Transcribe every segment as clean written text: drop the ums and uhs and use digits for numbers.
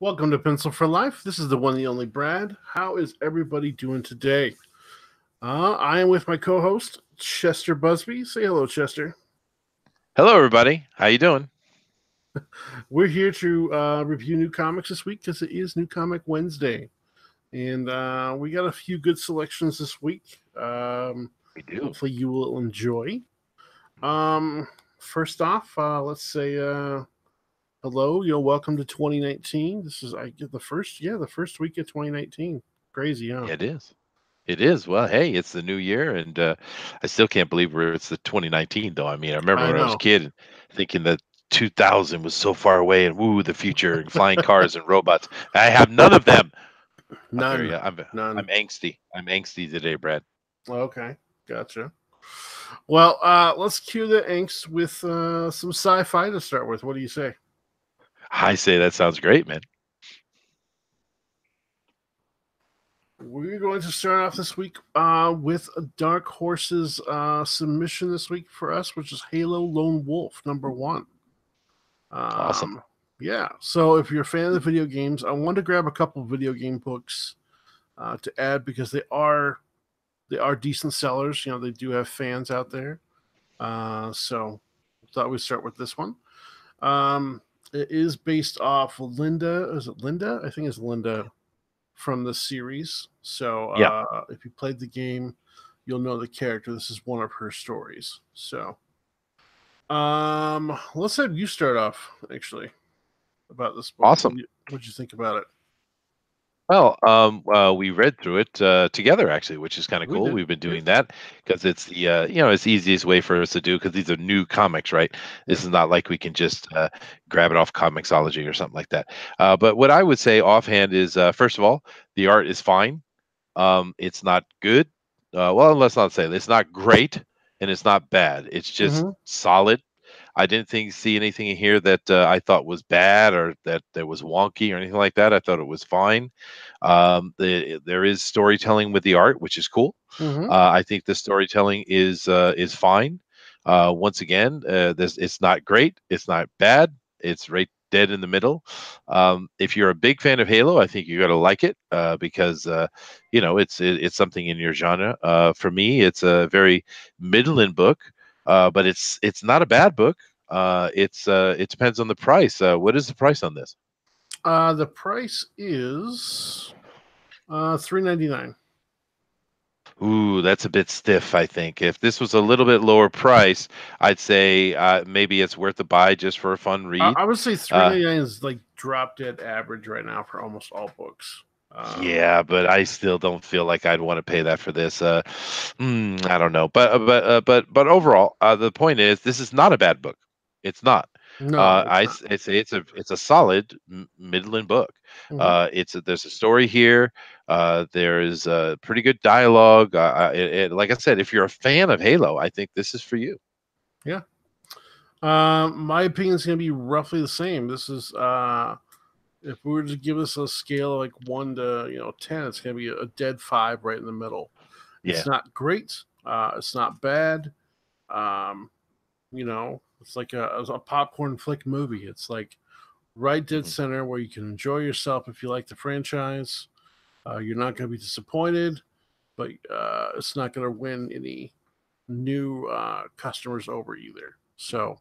Welcome to Pencil for Life. This is the one, the only Brad. How is everybody doing today? I am with my co-host Chester Busby. Say hello, Chester. Hello, everybody. How you doing? We're here to review new comics this week because it is New Comic Wednesday, and we got a few good selections this week. We do. Hopefully, you will enjoy. Um, First off, let's say hello. Welcome to 2019. This is I get the first week of 2019. Crazy, huh? Yeah, it is. It is. Well, hey, it's the new year, and I still can't believe it's the 2019, though. I mean, I remember I when I was a know. kid and thinking that 2000 was so far away, and woo, the future, and flying cars and robots. I have none of them. I'm None. very, I'm, None. I'm angsty. I'm angsty today, Brad. Okay, gotcha. Well, let's cue the angst with some sci-fi to start with. What do you say? I say that sounds great, man. We're going to start off this week with a Dark Horse's submission this week for us, which is Halo Lone Wolf #1. Awesome. Yeah. So if you're a fan of the video games, I want to grab a couple of video game books to add because they are decent sellers. They do have fans out there. So thought we'd start with this one. It is based off Linda. Is it Linda? I think it's Linda from the series. So Yeah. if you played the game, you'll know the character. This is one of her stories. So let's have you start off actually about this book. Awesome. What'd you think about it? Well, we read through it together actually, which is kind of We cool. did. We've been Yep. doing that because it's the it's the easiest way for us to do because these are new comics, right? Yep. This is not like we can just grab it off Comixology or something like that. But what I would say offhand is, first of all, the art is fine. It's not good. Well, let's not say it's not great and it's not bad. It's just Mm-hmm. solid. I didn't see anything in here that I thought was bad or that was wonky or anything like that. I thought it was fine. There is storytelling with the art, which is cool. Mm-hmm. I think the storytelling is fine. Once again, this it's not great. It's not bad. It's right dead in the middle. If you're a big fan of Halo, I think you're gonna like it because it's something in your genre. For me, it's a very middling book, but it's not a bad book. It depends on the price. What is the price on this? The price is $3.99. Ooh, that's a bit stiff, I think. If this was a little bit lower price, I'd say maybe it's worth a buy just for a fun read. I would say three Uh, ninety nine is like drop dead average right now for almost all books. yeah, but I still don't feel like I'd want to pay that for this. I don't know, but overall, the point is, this is not a bad book. It's not. No, it's not. I'd say it's a solid middling book. Hmm. There's a story here. There is pretty good dialogue. Like I said, if you're a fan of Halo, I think this is for you. Yeah. My opinion is going to be roughly the same. This is if we were to give this a scale of like 1 to 10, it's going to be a dead five right in the middle. It's Yeah. not great. It's not bad. Um, it's like a popcorn flick movie. It's like right dead Mhm. center where you can enjoy yourself if you like the franchise. You're not going to be disappointed, but it's not going to win any new customers over either. So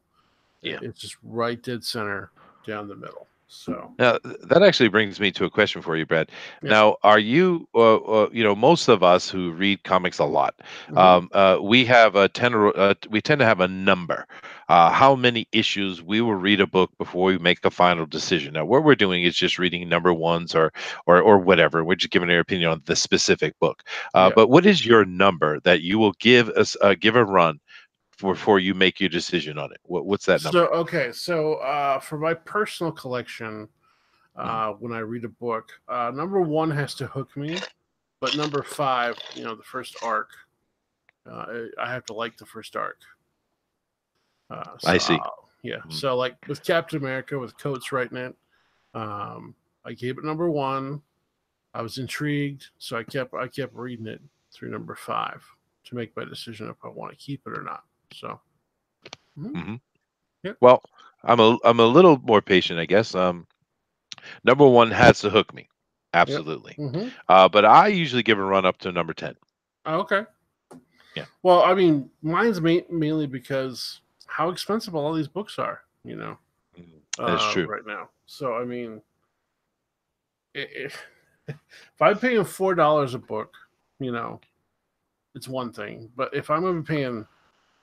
Yeah. it's just right dead center down the middle. So Now, that actually brings me to a question for you, Brad. yeah. Now, are you, most of us who read comics a lot, Hmm. we tend to have a number, how many issues we will read a book before we make a final decision. Now, what we're doing is just reading number ones or whatever. We're just giving our opinion on the specific book. Yeah. But what is your number that you will give a run before you make your decision on it? What's that So number? okay. So for my personal collection, Mhm. when I read a book, #1 has to hook me, but #5, the first arc, I have to like the first arc. I see. Yeah. Mhm. So like with Captain America with Coates writing it, um, I gave it #1. I was intrigued, so I kept reading it through #5 to make my decision if I want to keep it or not. So, mhm, Mhm. yeah. Well, I'm a little more patient, I guess. Number one has to hook me, Yep. absolutely. Mm-hmm. But I usually give a run up to number 10. Okay. Yeah, Well, I mean, mine's mainly because how expensive all these books are, that's true. right now. So, I mean, if I'm paying $4 a book, you know, it's one thing. But if I'm going to be paying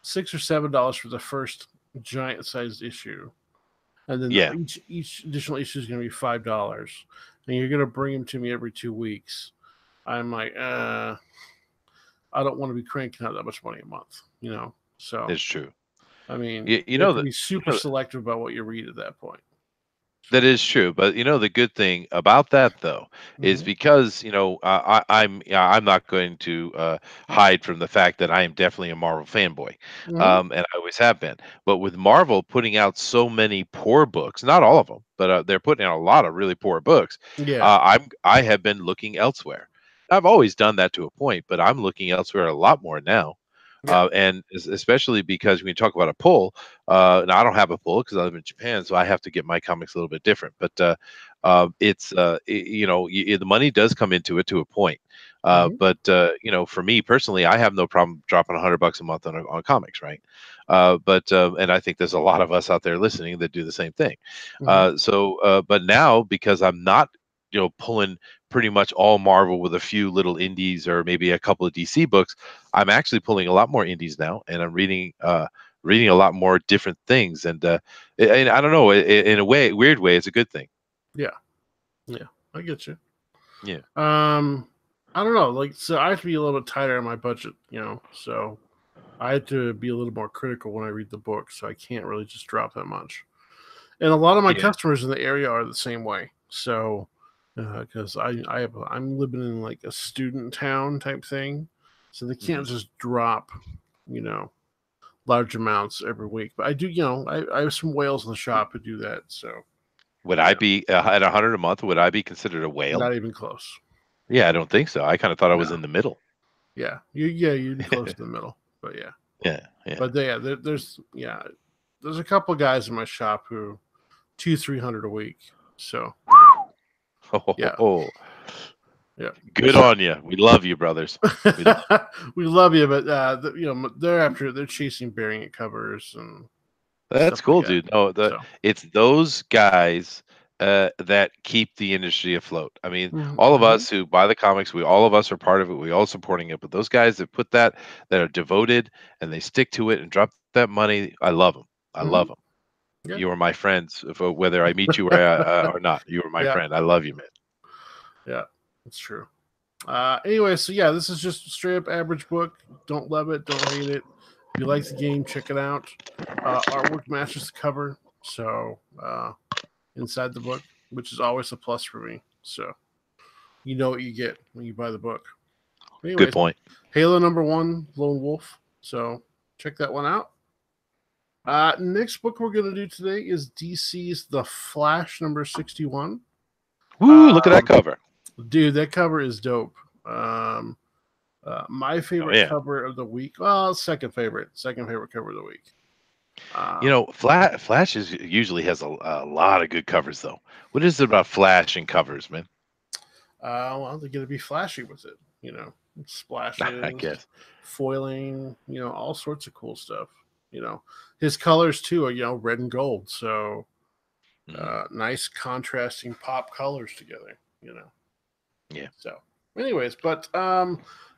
$6 or $7 for the first giant-sized issue, and then Yeah, each additional issue is going to be $5, and you're going to bring them to me every 2 weeks, I'm like, I don't want to be cranking out that much money a month, So, it's true. I mean, You you have know to that. be super selective about what you read at that point. That So, is true, but the good thing about that though is hmm because I'm not going to hide from the fact that I am definitely a Marvel fanboy, hmm and I always have been. But with Marvel putting out so many poor books, not all of them, but they're putting out a lot of really poor books. yeah, I have been looking elsewhere. I've always done that to a point, but I'm looking elsewhere a lot more now. yeah, And especially because when you talk about a pull, now I don't have a pull because I live in Japan, so I have to get my comics a little bit different. But the money does come into it to a point. hmm For me personally, I have no problem dropping $100 a month on comics, right? And I think there's a lot of us out there listening that do the same thing. hmm But now because I'm not, pulling pretty much all Marvel with a few little indies or maybe a couple of DC books, I'm actually pulling a lot more indies now, and I'm reading a lot more different things. And I don't know, in a way, weird way, it's a good thing. yeah, yeah. I get you. Yeah, Um, I don't know. Like, so I have to be a little bit tighter on my budget, So I have to be a little more critical when I read the book, so I can't really just drop that much. And a lot of my yeah, customers in the area are the same way. So, because I'm living in like a student town type thing, so they hmm can't just drop, you know, large amounts every week. But I do, I have some whales in the shop who do that. So, Would yeah, I be at 100 a month? Would I be considered a whale? not even close. Yeah, I don't think so. I kind of thought I was No, in the middle. you'd be close to the middle. But yeah, Yeah, yeah. there's a couple guys in my shop who 200-300 a week. So yeah, Oh, yeah. good on you. We love you, brothers. We love. We love you, but they're chasing variant covers and That's stuff like cool, that. dude. No, So it's those guys that keep the industry afloat. I mean, all of mm-hmm, us who buy the comics, all of us are part of it. We all supporting it. But those guys that put that are devoted and they stick to it and drop that money, I love them. I mm-hmm, love them. yeah, You are my friends, whether I meet you or not. You are my yeah, friend. I love you, man. yeah. That's true. Anyway, so yeah, this is just a straight up average book. Don't love it, don't hate it. If you like the game, check it out. Artwork matches the cover, so inside the book, which is always a plus for me. So you know what you get when you buy the book. Good Anyways, point. Halo #1, Lone Wolf. So check that one out. Next book we're going to do today is DC's The Flash #61. Woo! Look at that Um, cover. dude, that cover is dope. My Oh favorite yeah. cover of the week. Well, second favorite cover of the week. Flash usually has a lot of good covers, though. What is it about Flash and covers, man? Well, they're going to be flashy with it. I Splashes, guess. foiling, all sorts of cool stuff. His colors too are red and gold, so Mhm. nice contrasting pop colors together. Yeah. So, anyways, but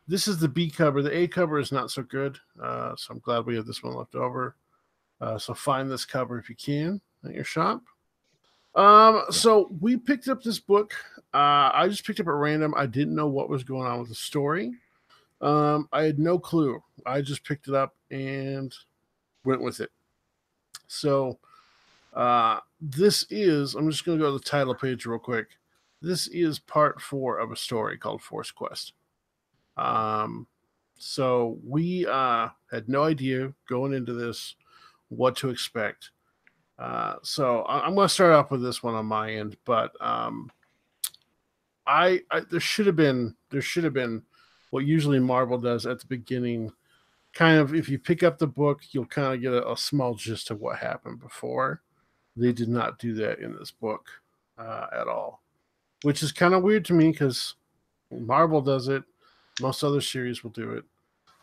this is the B cover. The A cover is not so good, so I'm glad we have this one left over. So find this cover if you can at your shop. Yeah. So we picked up this book. I just picked up at random. I didn't know what was going on with the story. I had no clue. I just picked it up and went with it. So this is, I'm just going to go to the title page real quick. This is part 4 of a story called Force Quest. Um, so we had no idea going into this what to expect. So I'm going to start off with this one on my end, but I there should have been what usually Marvel does at the beginning. Kind of, if you pick up the book, you'll kind of get a small gist of what happened before. They did not do that in this book. at all, which is kind of weird to me because Marvel does it. Most other series will do it.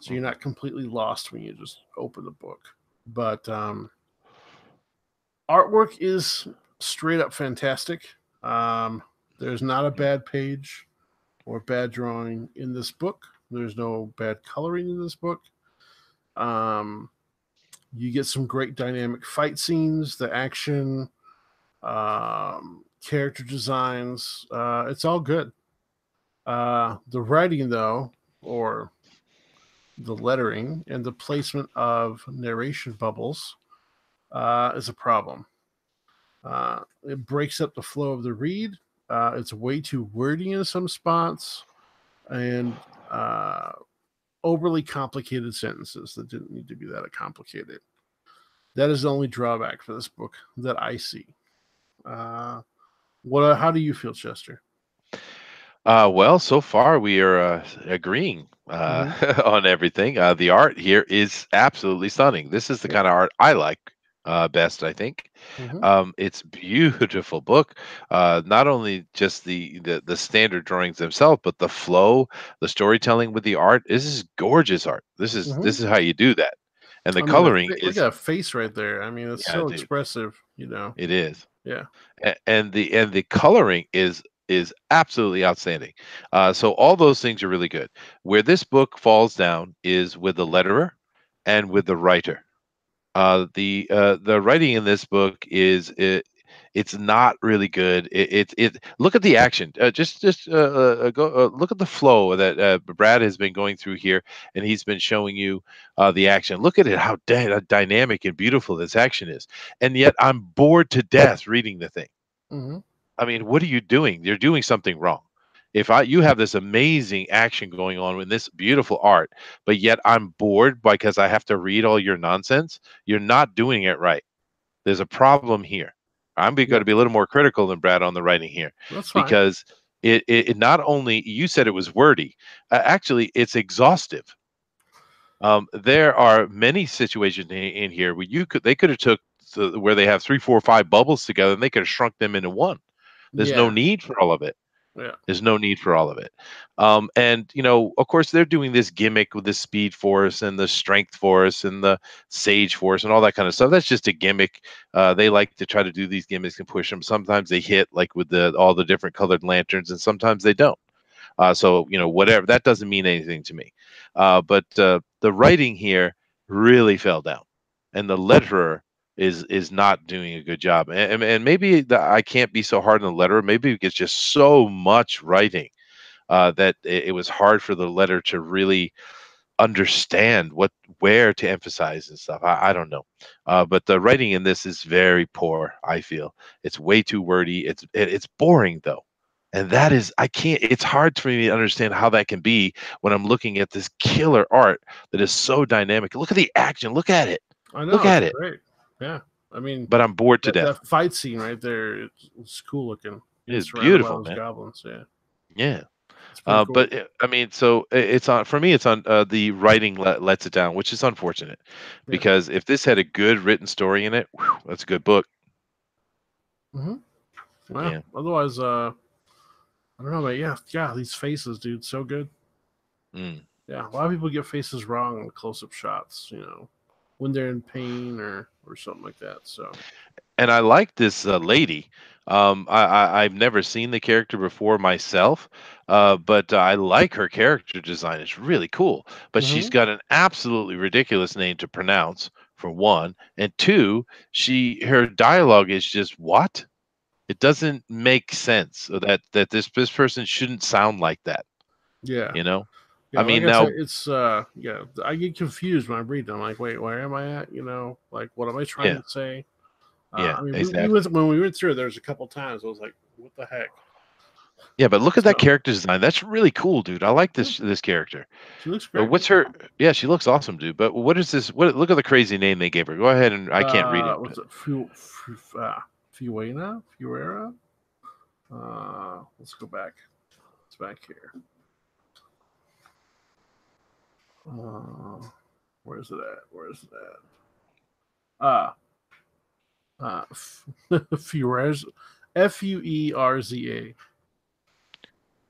So you're not completely lost when you just open the book. But artwork is straight up fantastic. There's not a bad page or bad drawing in this book. There's no bad coloring in this book. You get some great dynamic fight scenes, the action, character designs. It's all good. The writing, though, or the lettering and the placement of narration bubbles is a problem. It breaks up the flow of the read. It's way too wordy in some spots and overly complicated sentences that didn't need to be that complicated. That is the only drawback for this book that I see. How do you feel, Chester? Well, so far we are agreeing on everything. The art here is absolutely stunning. This is the kind of art I like best, I think. Mm-hmm. It's beautiful book. Not only just the standard drawings themselves, but the flow, the storytelling with the art. This is gorgeous art. This is how you do that. And the I mean, coloring look at is, that face right there. I mean, it's yeah, so dude, expressive, you know. it is. Yeah. And the coloring is absolutely outstanding. So all those things are really good. Where this book falls down is with the letterer and with the writer. The writing in this book it's not really good. It look at the action. Just go look at the flow that Brad has been going through here, and he's been showing you the action. Look at it, how dynamic and beautiful this action is, and yet I'm bored to death reading the thing. Mm-hmm. I mean, what are you doing? You're doing something wrong. If you have this amazing action going on with this beautiful art, but yet I'm bored because I have to read all your nonsense, you're not doing it right. There's a problem here. Going Yeah, to be a little more critical than Brad on the writing here, that's fine. because it not only, you said it was wordy, actually it's exhaustive. There are many situations in here where they could have took where they have three, four, five bubbles together, and they could have shrunk them into one. There's no Yeah. need for all of it. Yeah. There's no need for all of it. And of course, they're doing this gimmick with the speed force and the strength force and the sage force and all that kind of stuff. That's just a gimmick. They like to try to do these gimmicks and push them. Sometimes they hit, like with all the different colored lanterns, and sometimes they don't. So whatever, that doesn't mean anything to me. But the writing here really fell down, and the letterer is not doing a good job. And maybe I can't be so hard on the letterer. Maybe it's just so much writing that it was hard for the letter to really understand where to emphasize and stuff. I don't know, but the writing in this is very poor. I feel it's way too wordy. It's boring though, and that is, I can't. It's hard for me to understand how that can be when I'm looking at this killer art that is so dynamic. Look at the action. Look at it. I Look know it's at it. great. Yeah. I mean, But I'm bored to death. that fight scene right there, it's cool looking. It Being is surrounded by beautiful, those man. goblins. Yeah. Yeah. It's pretty cool. I mean, so it's on for me. It's on the writing lets it down, which is unfortunate, Yeah. because if this had a good written story in it, whew, that's a good book. Mm-hmm. Well, Yeah. otherwise, I don't know, but yeah, these faces, dude, so good. Mm. Yeah, a lot of people get faces wrong in close-up shots, when they're in pain or something like that. So, And I like this lady. I've never seen the character before myself, but I like her character design. It's really cool. But she's mm-hmm. got an absolutely ridiculous name to pronounce, for one, and two, her dialogue is just what? It doesn't make sense, so that this person shouldn't sound like that. Yeah, You know, yeah. I Like mean, I said, now, it's yeah. I get confused when I read them. I'm like, wait, where am I at? Like, what am I trying yeah, to say? yeah, I mean, we exactly. went when we went through it. There's a couple times I was like, what the heck? Yeah, but look at that So, character design. That's really cool, dude. I like yeah, this character. she looks great. What's her? Yeah, she looks awesome, dude. But what is this? What? Look at the crazy name they gave her. Go ahead, and I can't read it. What's it? Fuena? Fuera? Let's go back. It's back here. Uh, where's it at? Where's it at? Fures Fuerza. Fuerza.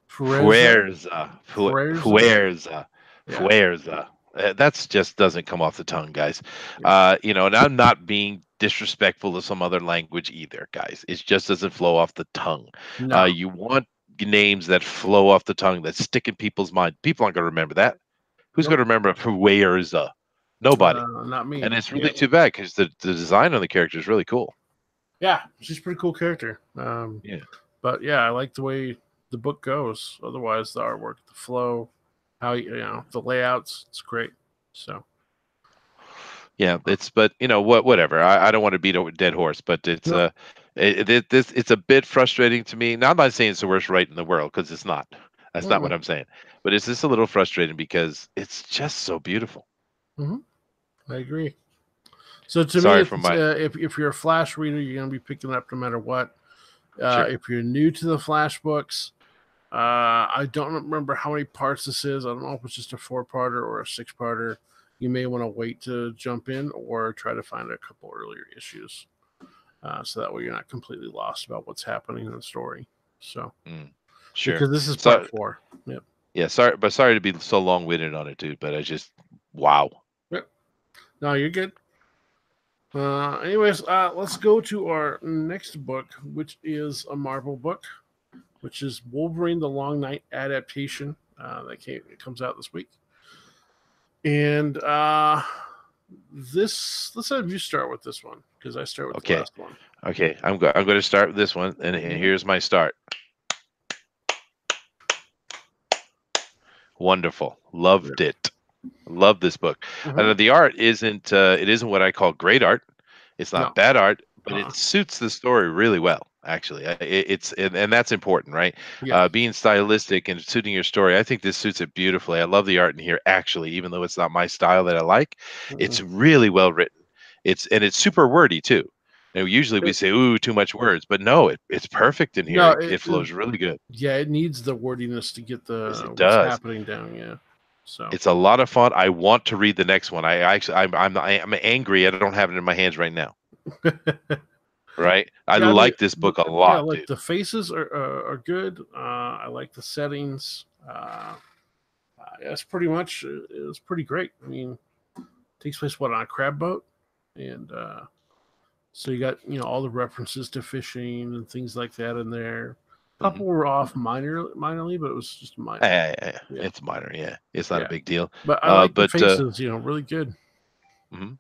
Fuerza, Fuerza. Fuerza, Yeah. Fuerza. That's just doesn't come off the tongue, guys. Yeah. And I'm not being disrespectful to some other language either, guys. It just doesn't flow off the tongue. No. You want names that flow off the tongue, that stick in people's mind. People aren't going to remember that. Who's going Nope. to remember Fuerza? Nobody. Not me. And it's really Yep. too bad because the design on the character is really cool. Yeah, she's a pretty cool character. Yeah. But yeah, I like the way the book goes. Otherwise, the artwork, the flow, how the layouts, it's great. So Yeah, but whatever. I don't want to beat a dead horse, but it's no. it's a bit frustrating to me. Now, I'm not saying it's the worst write in the world because it's not. That's not what Mm-mm. I'm saying. But it's just a little frustrating because it's just so beautiful. Mm-hmm. I agree. So to me, Sorry it's, for my if you're a Flash reader, you're going to be picking it up no matter what. sure. If you're new to the Flash books, I don't remember how many parts this is. I don't know if it's just a 4-parter or a 6-parter. You may want to wait to jump in or try to find a couple earlier issues, so that way you're not completely lost about what's happening in the story. So, Sure. because this is So part 4. Yep. yeah, sorry to be so long winded on it, dude. But I just wow. Yep. No, you're good. Anyways, let's go to our next book, which is a Marvel book, which is Wolverine: The Long Night adaptation. It comes out this week, and let's have you start with this one because I start with the Okay. last one. Okay. I'm going to start with this one, and here's my start. Wonderful. Loved it. Love this book. The art isn't what I call great art. It's No. not bad art, but it suits the story really well. Actually, and that's important, right? Yeah. Being stylistic and suiting your story. I think this suits it beautifully. I love the art in here. Actually, even though it's not my style that I like, it's really well written. It's super wordy too. Usually we say, "Ooh, too much words," but no, it's perfect in here. No, It flows really good. Yeah, it needs the wordiness to get Yes, it what's does. happening down. Yeah. So It's a lot of fun. I want to read the next one. I'm angry. I don't have it in my hands right now. Right? I yeah, like this book a yeah, lot, like dude. the faces are good. I like the settings. That's pretty much it was pretty great. I mean, it takes place on a crab boat, and so you got all the references to fishing and things like that in there. A couple were off minorly, but it was just minor. Yeah, It's minor. Yeah, it's not a yeah. big deal. But I like the But faces. Really good.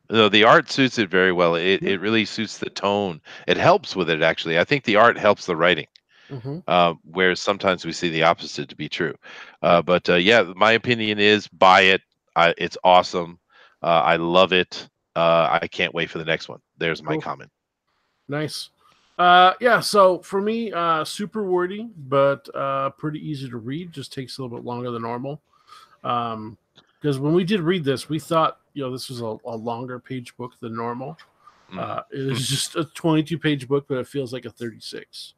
no, the art suits it very well. It really suits the tone. It helps with it actually. I think the art helps the writing. Mm-hmm. Whereas sometimes we see the opposite to be true. Yeah. But yeah, my opinion is buy it. It's awesome. I love it. I can't wait for the next one. There's my Cool. comment. Nice. Yeah, so for me, super wordy, but pretty easy to read. Just takes a little bit longer than normal. Because when we did read this, we thought this was a longer page book than normal. It is just a 22-page book, but it feels like a 36.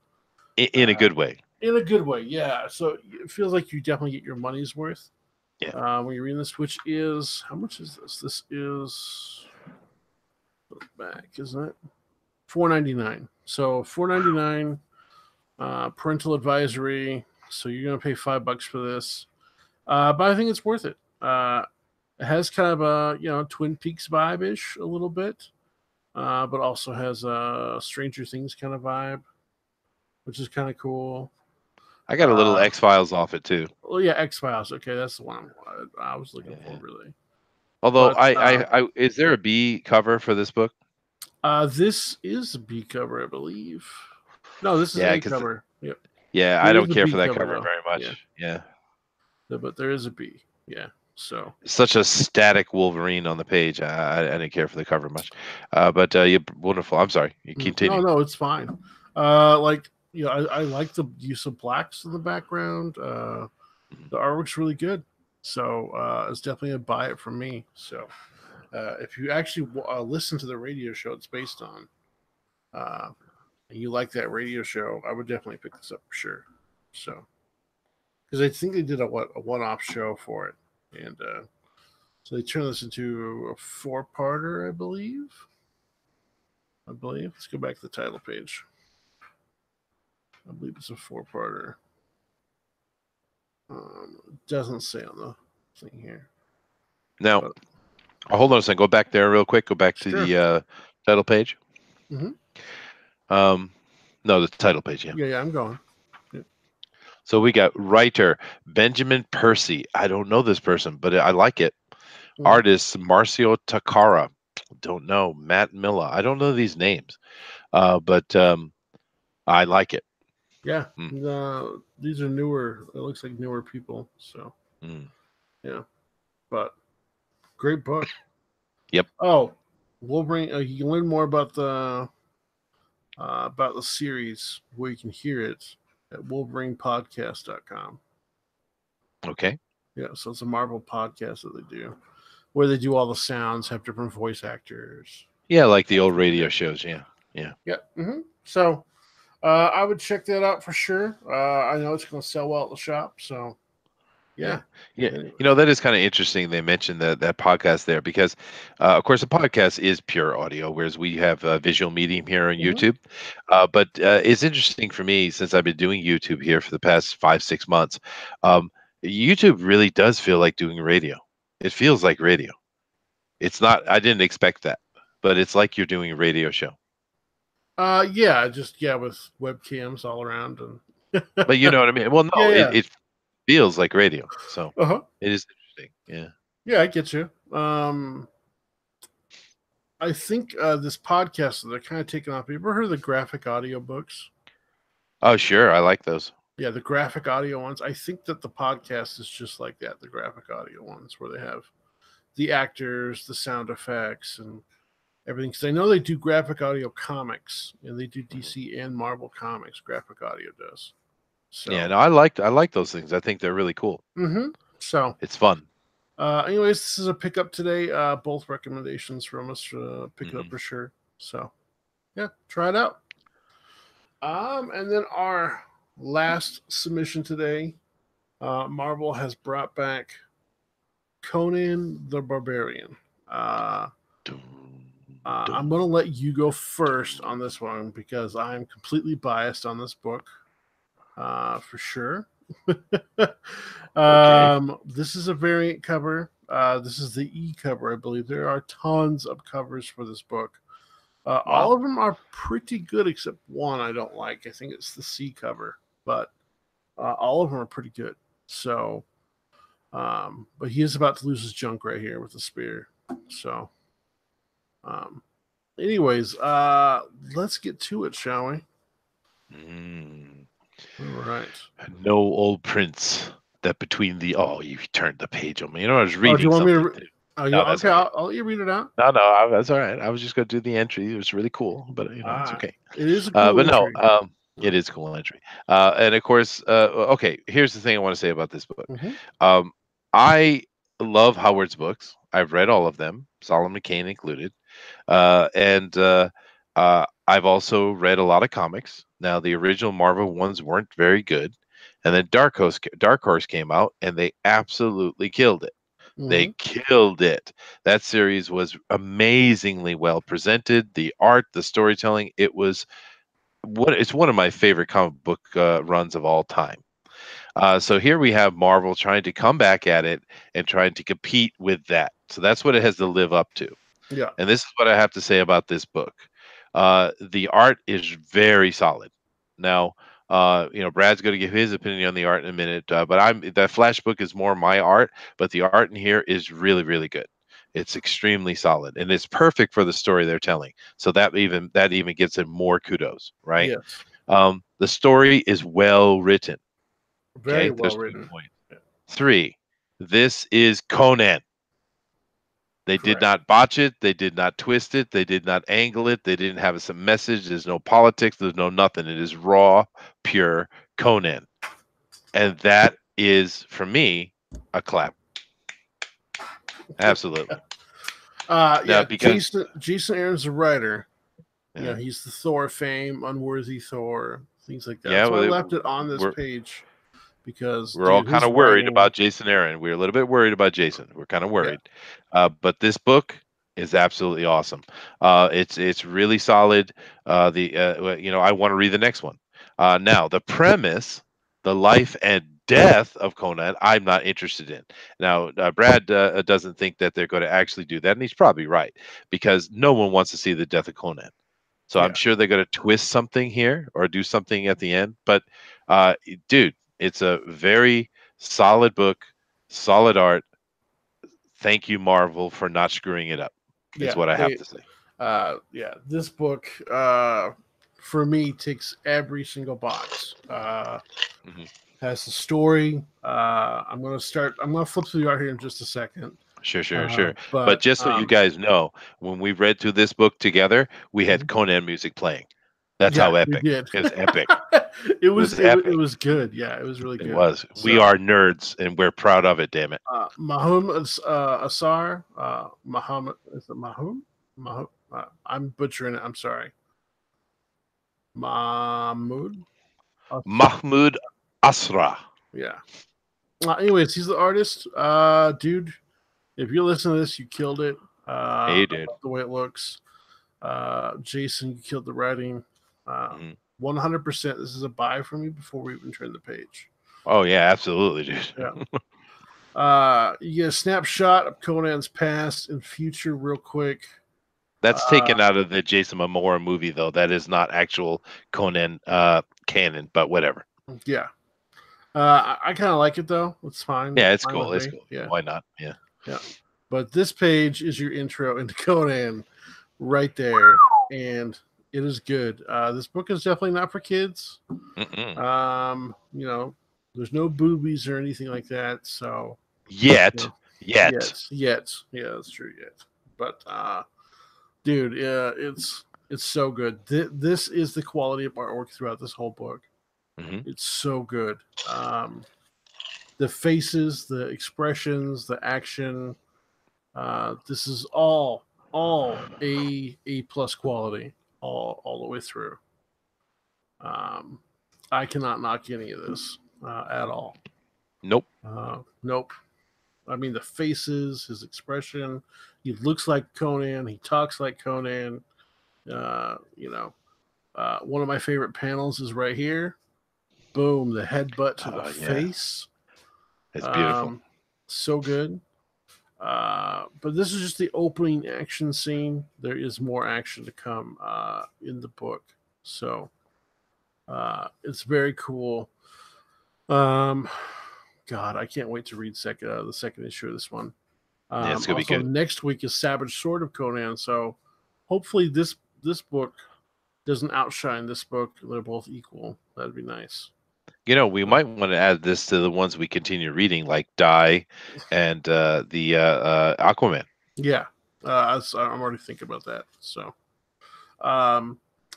In a good way. In a good way, yeah. So it feels like you definitely get your money's worth. Yeah. When you're reading this, which is how much is this? This is back, isn't it? $4.99. So $4.99. Parental advisory. So you're gonna pay $5 for this, but I think it's worth it. It has kind of a Twin Peaks vibe ish a little bit, but also has a Stranger Things kind of vibe, which is kind of cool. I got a little X-Files off it too. Oh yeah, X-Files. Okay, that's the one I was looking for really. Although But I is there a B cover for this book? this is a B cover, I believe. No, this is Yeah, A because cover. Yep. I There is don't a care B for that cover cover though. very much. Yeah. Yeah. But there is a B. Yeah. So Such a static Wolverine on the page. I didn't care for the cover much. But yeah, wonderful. I'm sorry. You continue. no, it's fine. I like the use of blacks in the background. The artwork's really good. So it's definitely a buy it from me. So if you actually listen to the radio show it's based on, and you like that radio show, I would definitely pick this up for sure. So because I think they did a one-off show for it, and so they turned this into a 4-parter, I believe. Let's go back to the title page. I believe it's a 4-parter. Doesn't say on the thing here. Now, But, hold on a second. Go back there real quick. Go back to sure. the title page. Mm-hmm. No, the title page. Yeah. Yeah, I'm going. Yeah. So we got writer Benjamin Percy. I don't know this person, but I like it. Mm-hmm. Artist Marcio Takara. Don't know. Matt Milla. I don't know these names, but I like it. Yeah. Mm. These are newer. It looks like newer people. So yeah, but great book. Yep. Oh, Wolverine. You can learn more about the series where you can hear it at WolverinePodcast.com. Okay. Yeah, so it's a Marvel podcast that they do where they do all the sounds, have different voice actors. Yeah, like the old radio shows. Yeah. Yeah. Yeah. Mm-hmm. So I would check that out for sure. I know it's going to sell well at the shop. So Yeah. yeah. Yeah. Anyways. That is kind of interesting. They mentioned that podcast there because, of course, a podcast is pure audio, whereas we have a visual medium here on Mm-hmm. YouTube. But it's interesting for me since I've been doing YouTube here for the past 5, 6 months. YouTube really does feel like doing radio. It feels like radio. It's not. I didn't expect that, but it's like you're doing a radio show. Yeah, with webcams all around and But you know what I mean? Well, no, yeah. it feels like radio. So Uh-huh. it is interesting. Yeah. Yeah, I get you. I think this podcast they're kind of taking off. You ever heard of the graphic audio books? Oh, sure. I like those. Yeah, the graphic audio ones. I think that the podcast is just like that, the graphic audio ones, where they have the actors, the sound effects, and everything. Because I know they do graphic audio comics, and they do DC and Marvel comics. Graphic audio does. So Yeah, no, I like those things. I think they're really cool. Mm-hmm. So It's fun. Anyways, this is a pickup today. Both recommendations from us. Pick it up Mhm. for sure. So yeah, try it out. And then our last submission today, Marvel has brought back Conan the Barbarian. I'm going to let you go first on this one because I'm completely biased on this book, for sure. This is a variant cover. This is the E cover, I believe. There are tons of covers for this book. Wow. All of them are pretty good except one I don't like. I think it's the C cover, but all of them are pretty good. So, but he is about to lose his junk right here with the spear. So, anyways, let's get to it, shall we? All right. No old prince that between the you turned the page on me. You know, I was reading do you want something. me to? No, that's okay. okay. I'll let you read it out. No, that's all right. I was just going to do the entry. It was really cool, but it's okay. It is a cool but entry. no, it is a cool entry. And of course, okay. Here's the thing I want to say about this book. Mm-hmm. I love Howard's books. I've read all of them, Solomon Kane included, and I've also read a lot of comics. Now, the original Marvel ones weren't very good, and then Dark Horse came out, and they absolutely killed it. Mm-hmm. They killed it. That series was amazingly well presented. The art, the storytelling, it's one of my favorite comic book runs of all time. So here we have Marvel trying to come back at it and trying to compete with that. So that's what it has to live up to. Yeah. And this is what I have to say about this book. The art is very solid. Now, Brad's going to give his opinion on the art in a minute, but that Flash book is more my art, but the art in here is really, really good. It's extremely solid, and it's perfect for the story they're telling. So that even gives it more kudos, right? Yes. The story is well written. Very Okay, well there's 2 written. points. 3, this is Conan. They did not botch it. They did not twist it. They did not angle it. They didn't have some message. There's no politics. There's no nothing. It is raw, pure Conan. And that is, for me, a clap. Absolutely. Because Jason Aaron's the writer. Yeah. He's the Thor fame, Unworthy Thor, things like that. Yeah, so I left it on this page because we're all kind of worried about Jason Aaron. We're a little bit worried about Jason. We're kind of worried. But this book is absolutely awesome. It's really solid. I want to read the next one. Now, the premise, the life and death of Conan, I'm not interested in. Now, Brad doesn't think that they're going to actually do that, and he's probably right because no one wants to see the death of Conan. So I'm Yeah, sure they're going to twist something here or do something at the end. But, dude, it's a very solid book, solid art. Thank you, Marvel, for not screwing it up. Is yeah. what I have to say. Yeah. This book, for me, ticks every single box. Mhm. Has the story. I'm gonna flip through the art here in just a second. Sure, sure, sure. But But just so you guys know, when we read through this book together, we had Conan music playing. That's yeah, how we epic. did. It's epic. it It was was it, wa- it epic. was good. Yeah, it was really It good. was. We So are nerds and we're proud of it, damn it. Mahum Asar, Muhammad, is it Mahum? Mahum. I'm butchering it. I'm sorry. Mahmoud. Mahmoud Asra. Yeah. Anyways, he's the artist. Dude, if you listen to this, you killed it. I Hey, dude. love the way it looks. Jason, you killed the writing. Mhm. 100%. This is a buy for me before we even turn the page. Oh, yeah, absolutely, dude. Yeah. You get a snapshot of Conan's past and future real quick. That's Uh, taken out of the Jason Momoa movie, though. That is not actual Conan canon, but whatever. yeah. I kind of like it though. It's fine. Yeah, it's Fine with cool. It's me. cool. Yeah. Why not? Yeah. Yeah. But this page is your intro into Conan right there. And it is good. This book is definitely not for kids. Mm-mm. You know, there's no boobies or anything like that. So, you Yet. know, Yet. yet. Yeah, that's true. Yet. But, dude, yeah, it's so good. This is the quality of artwork throughout this whole book. Hmm. It's so good. The faces, the expressions, the action. This is all A plus quality all the way through. I cannot knock any of this at all. Nope. Nope. I mean the faces, his expression. He looks like Conan. He talks like Conan. One of my favorite panels is right here. Boom, the headbutt to the Yeah. face. It's beautiful. So good. But this is just the opening action scene. There is more action to come in the book. So it's very cool. God, I can't wait to read the second issue of this one. Yeah, it's gonna be Also, good. next week is Savage Sword of Conan. So hopefully this book doesn't outshine this book. They're both equal. That'd be nice. We might want to add this to the ones we continue reading, like Die and the Aquaman. Yeah, I'm already thinking about that. So,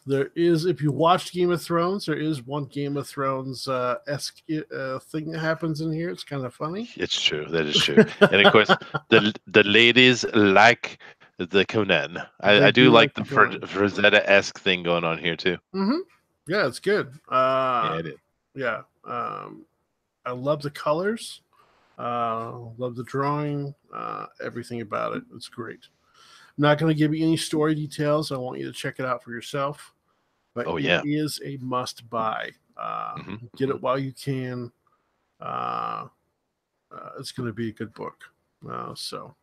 there is, if you watched Game of Thrones, there is one Game of Thrones esque thing that happens in here. It's kind of funny. It's true. That is true. And of course, the ladies like the Conan. They I do do like like the the Conan. Rosetta esque thing going on here too. Mm-hmm. Yeah, it's good. Yeah, it is. Yeah, I love the colors. Love the drawing. Everything about it. It's great. I'm not going to give you any story details. I want you to check it out for yourself. But Oh it yeah. is a must buy. Get it while you can. It's going to be a good book. So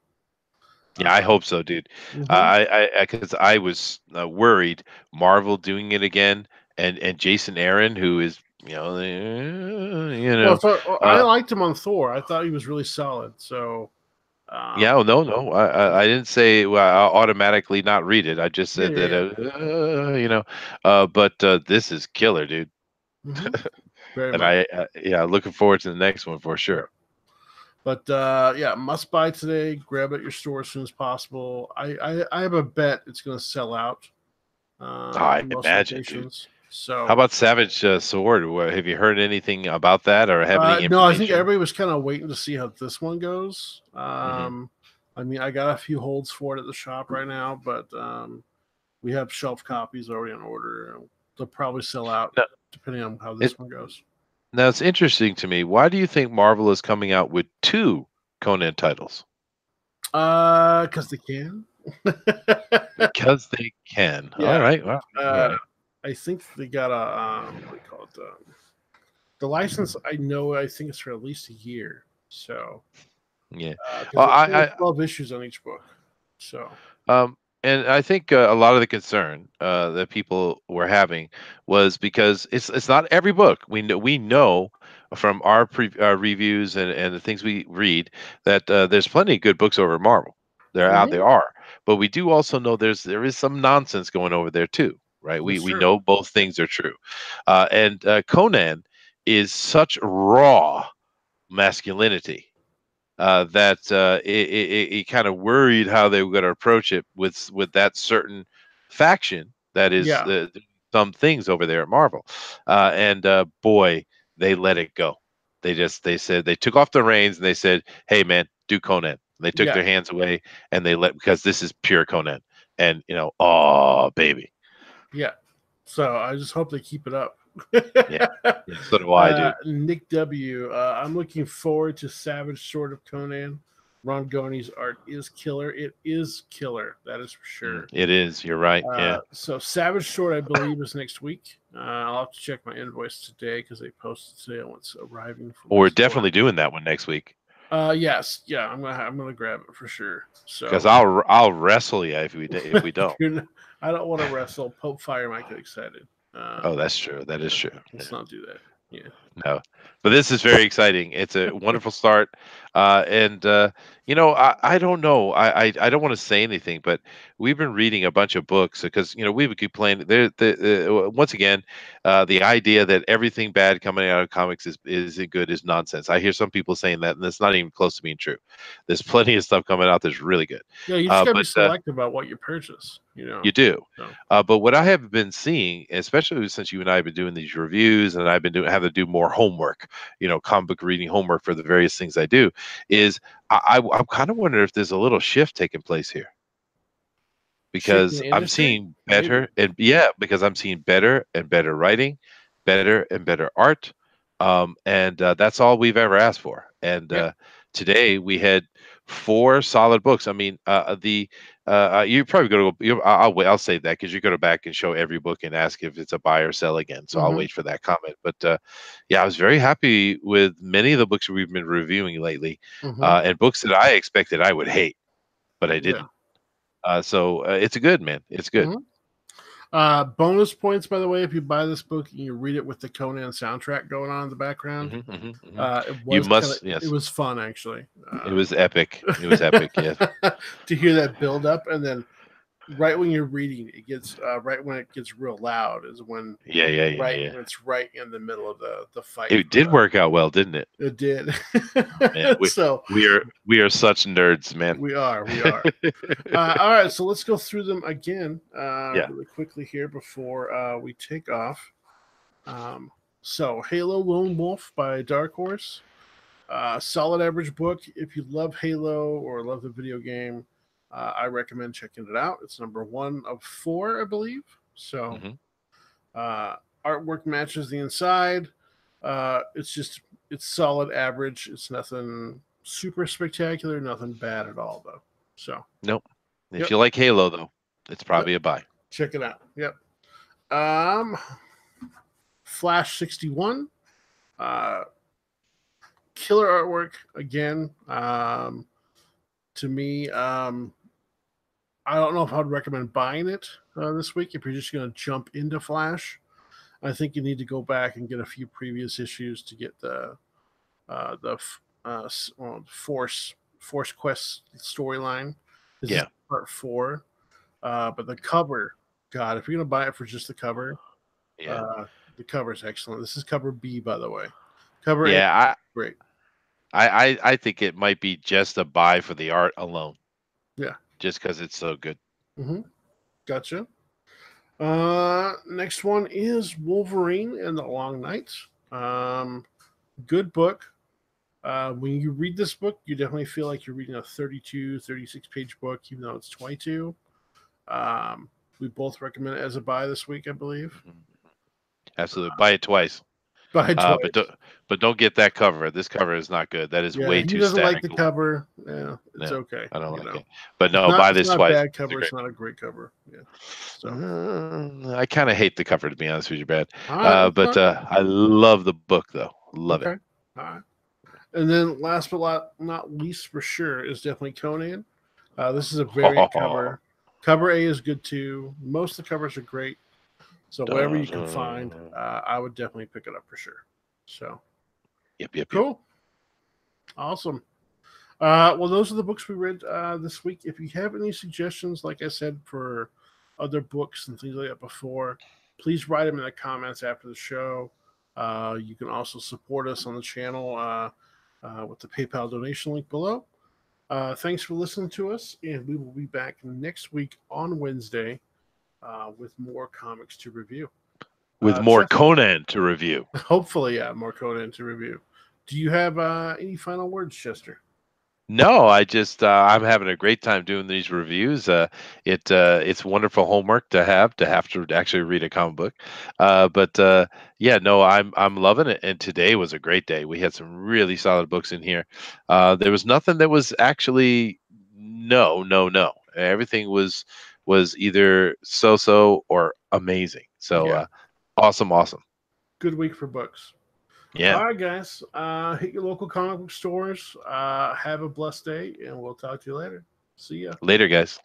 Yeah, I hope so, dude. Because I was worried Marvel doing it again, and Jason Aaron, who is I uh, liked him on Thor. I thought he was really solid. So yeah, oh, no, I didn't say I'll automatically not read it. I just yeah, said yeah, that yeah. but this is killer, dude. Mm-hmm. Very And much. yeah, looking forward to the next one for Yeah. sure. But yeah, must buy today. Grab it at your store as soon as possible. I have a bet it's going to sell out I in most imagine, dude. locations. How So about Savage Sword? Have you heard anything about that, or have any no, I think information? everybody was kind of waiting to see how this one goes. Hmm. I mean, I got a few holds for it at the shop right now, but we have shelf copies already on order. They'll probably sell out No, depending on how it, this one goes. now it's interesting to me. Why do you think Marvel is coming out with two Conan titles? Because they can. Because they can. All Yeah. right. Well, all Uh, right. I think they got a what do you call it? The license. I think it's for at least a year. So Yeah. because Well, there's only 12 issues on each book. So and I think a lot of the concern that people were having was because it's not every book. We know from our reviews and the things we read that there's plenty of good books over at Marvel. There are, but we do also know there is some nonsense going over there too, right? that's We true. know both things are true, and Conan is such raw masculinity that it kind of worried how they were going to approach it with that certain faction that is Yeah, some things over there at Marvel, and boy, they let it go. They said they took off the reins and they said, "Hey, man, do Conan." And they took yeah, their hands away and they let because this is pure Conan, and oh baby, yeah. So I just hope they keep it up. yeah, yeah, so do I, dude. Nick W. I'm looking forward to Savage Sword of Conan. Ron Goni's art is killer. It is killer. That is for sure. It is. You're right. Yeah. So Savage Sword, I believe, is next week. I'll have to check my invoice today because they posted today on what's arriving from Well, the we're store. definitely doing that one next week. Yes, yeah, I'm gonna grab it for sure. Because So I'll wrestle you if we don't. I don't want to wrestle. Pope Fire might get excited. Oh, that's true. That is Yeah, true. let's Yeah. not do that. Yeah. No, but this is very exciting. It's a wonderful start, and I don't know. I don't want to say anything, but we've been reading a bunch of books because we would keep playing. Once again, the idea that everything bad coming out of comics is good is nonsense. I hear some people saying that, and that's not even close to being true. There's plenty of stuff coming out that's really good. Yeah, you just gotta be But selective about what you purchase. You do. So But what I have been seeing, especially since you and I have been doing these reviews and I've been having to do more homework, comic book reading homework for the various things I do, is I'm kind of wondering if there's a little shift taking place here shifting because the I'm industry, seeing maybe. better and yeah, because I'm seeing better and better writing, better and better art, and that's all we've ever asked for. And Yeah. today we had four solid books. I mean, you probably go to I'll wait. I'll say that because you go back and show every book and ask if it's a buy or sell again. So I'll Mm-hmm. wait for that comment. But yeah, I was very happy with many of the books we've been reviewing lately, Mm-hmm. and books that I expected I would hate, but I Yeah. didn't. So it's a good man. It's good. Mm-hmm. Bonus points, by the way, if you buy this book and you read it with the Conan soundtrack going on in the background. It You was must, it yes. was fun actually. It was epic. It was epic. Yes. To hear that build up and then right when you're reading, it gets right when it gets real loud is when Yeah. Yeah. Yeah. Yeah. when it's right in the middle of the fight. It did work out well, didn't it? It did. Man, So we are such nerds, man. we are. All right, so let's go through them again Yeah. really quickly here before we take off. So Halo Lone Wolf by Dark Horse. Solid average book. If you love Halo or love the video game, I recommend checking it out. It's number 1 of 4, I believe. So artwork matches the inside. It's solid average. It's nothing super spectacular, nothing bad at all though. So Nope. If yep, you like Halo, though, it's yep. probably a buy. Check it out. Yep. Flash 61. Killer artwork again. To me, I don't know if I'd recommend buying it this week. If you're just going to jump into Flash, I think you need to go back and get a few previous issues to get the Force Quest storyline. This is part 4. But the cover, God, if you're going to buy it for just the cover, the cover is excellent. This is cover B, by the way. Cover A, great. I think it might be just a buy for the art alone. Yeah. Just because it's so good. Mm-hmm. Gotcha. Next one is Wolverine and the Long Night. Good book. When you read this book, you definitely feel like you're reading a 32, 36 page book, even though it's 22. We both recommend it as a buy this week, I believe. Absolutely. Buy it twice. Buy it But twice. don't get that cover. This cover is not good. That is Yeah, way he too doesn't like static. the cover. Yeah, it's No, okay. I don't You like know, it. But no, buy it's this not a twice. bad It's a cover. great. It's not a great cover. Yeah. So, I kind of hate the cover, to be honest with you, Brad. all right, that's But fine. I love the book, though. Love it. Okay. All right. And then last but not least, for sure, is definitely Conan. This is a variant cover. Cover A is good too. Most of the covers are great. So whatever you can find, I would definitely pick it up for sure. So Yep. cool, awesome. Well, those are the books we read this week. If you have any suggestions, like I said, for other books and things like that before, please write them in the comments after the show. You can also support us on the channel with the PayPal donation link below. Thanks for listening to us, and we will be back next week on Wednesday with more comics to review. With more Chester, Conan to review. hopefully, more Conan to review. Do you have any final words, Chester? No, I'm having a great time doing these reviews. It's wonderful homework to have to actually read a comic book. But yeah, no, I'm loving it. And today was a great day. We had some really solid books in here. There was nothing that was actually no. Everything was either so or amazing. So Yeah, awesome. good week for books. Yeah. All right, guys. Hit your local comic book stores. Have a blessed day, and we'll talk to you later. See ya. Later, guys.